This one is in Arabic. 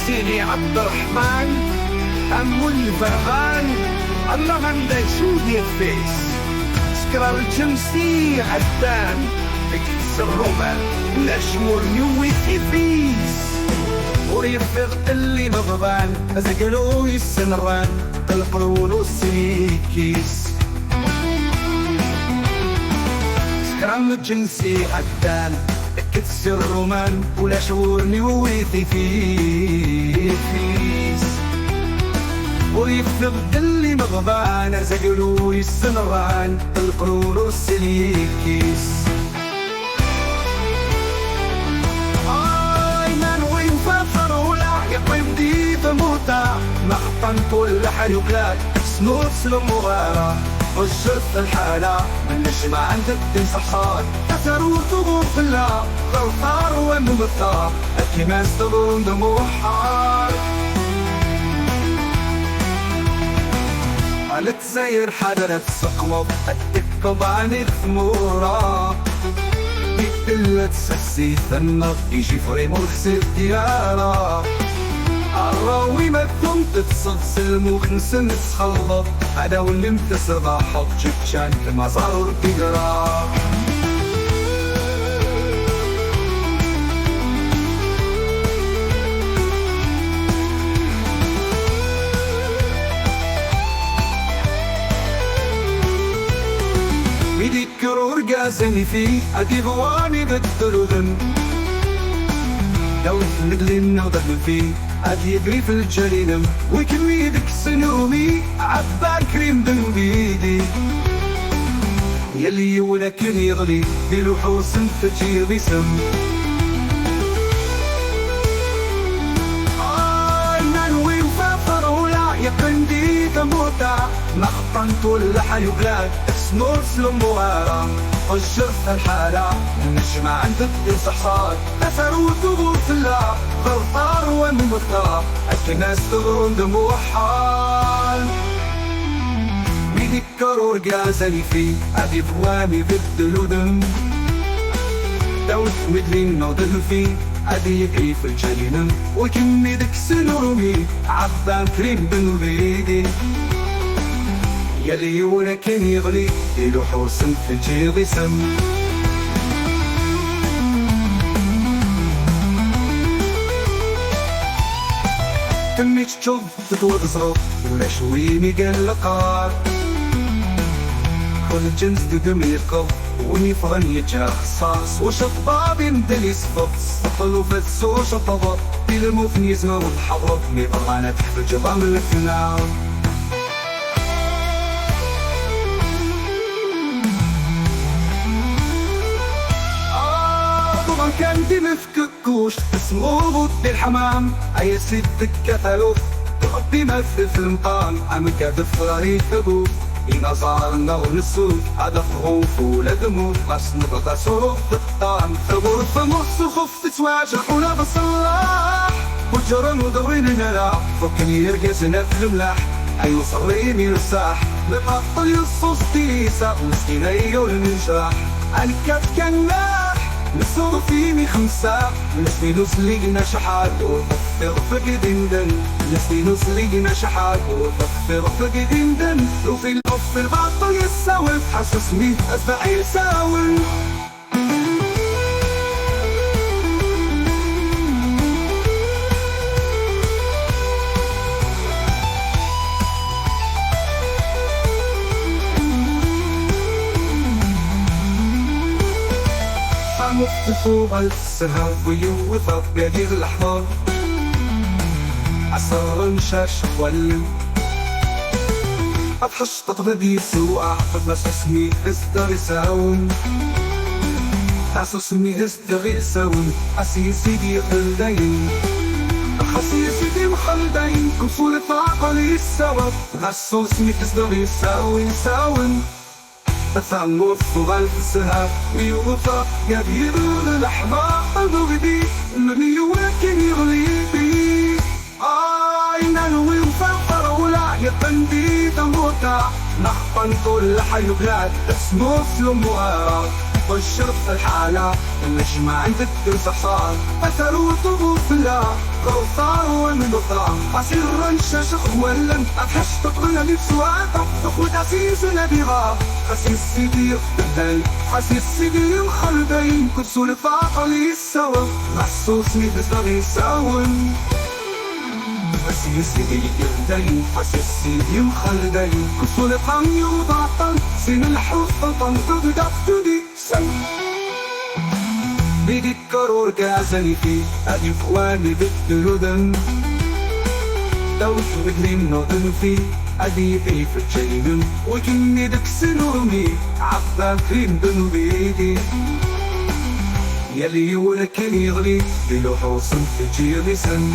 سيدي عبد الرحمن أم الفرغان الله عنده شودي الفيس سكرا الجنسي عدان بكتس الرومان الأشمور نويتي فيس ويفض اللي مضبان أزقلو يسنران القرون والسيكيس سكرا الجنسي عدان بكتس الرومان والأشمور نويتي فيس ويفض اللي مغبان زقلو يسنران القرون والسليكيس من وين فخر ولا يقيم دي بموتا مخطن كل حلوكلات سنوس المغارة وشرط الحالة من نجمع عندك تنصحات كسر وثبور في الله غلطار وممثار الكمان صدرون دموحار قالت زير حضرت سقوط التكب عن الثمورة بيقلت سسي ثنط يجي فريم وخسر ديارة الراوي ما كنت تصدس المخنس نتخلط هذا واللي متسرع حط جبشان كما صار تقرا يذكروا رقاسني فيه أديبواني بالدلودن لو تنقلنا وضعنا فيه أديبري في الجرينم وكميدك سنومي عبان كريم بنبيدي يلي ولكن يغلي بلوحوس تجير بسم ننوي وفافر ولا يقندي تموتا مخطن طول حيوغلاد اسمور سلم بوارا وجرت الحالة النجمة عندك الصحصاد أثر وثبور في الله غلطار وممثار الناس تغرون دموحان بيذكروا رقاسني فيه أبي بوامي بالدلودن دوت مدرين نوضل فيه أبي يقري في الجنين وكمي دك سنومي عبان كريم بنبيدي يلي ولكن يغلي يلوحو سن في الجيغ سم تميت تشوف تطور تصرف ولا شوي ميقال لقار كل الجنس دقم يركض ونفغن يجا خصاص وشطباب يمدل يصفط سطلو فتسو شطبط بالموفن يزمر والحضرط ميطلعنا تحت الجبام الفنار كان دي مفككوش اسمه بود الحمام اي ست كتلوف تغطي مثل في المقام عم كدف رهيب تبوف إن صارنا ونسوف هذا خوف ولا دموف بس نبغى صوف الطعم ثبور فمص وخف تتواجه ولا بصلاح وجرن ودورين نلعب فكني يرقص نفل ملاح أيو صلي يرساح لبطل يصوص تيسا مسكينة يقول ننشاح الكت كناح نصور فيني خمسة نسبي نسلقنا شحات وطفر فقد دن نسبي نسلقنا شحات وطفر فقد دن وفي الأف البطل يساوي حسسني أسبع يساوي مفتفو بالسهاب ويوثق بيدير الأحمر عصار مشاش ولو أضحش تطردي سوء فبس اسمي إصدر يساون اسمي إصدر يساون أسيسي دي خلدين أخسيسي دي مخلدين كفولة عقلي السبب اسمي إصدر يساون أثمر فغال السهاب ويوفى يبيضون الأحباب البغدي من يوكن يغلي بي ننوي وفنفر ولا يقندي تموتا نخطن كل حي بلاد اسمه سلم وغارات والشرف الحالة النجمة عندك صحصار أثر طبوف لا غوصار والمطار عسير شاشخ ولا أفحش تطغنا لبسواتا تخوت عسيس نبيغا خسيس سيدي بدل خسيس سيدي مخلدين كبسو لفاقة ليساوى محسوس مدزغي ساون خسيس سيدي يردين خسيس سيدي مخلدين كبسو لفاقة يوضعطن سين الحفظ تنقض دفتدي سن بيدي كرور كاسني في أدي فواني بالدردن دوش بدلين نوضن في أدي في الجينن وكني دك سنومي عبا فين دنو بيدي يلي ولكن يغلي بلوحو صنف جيري سن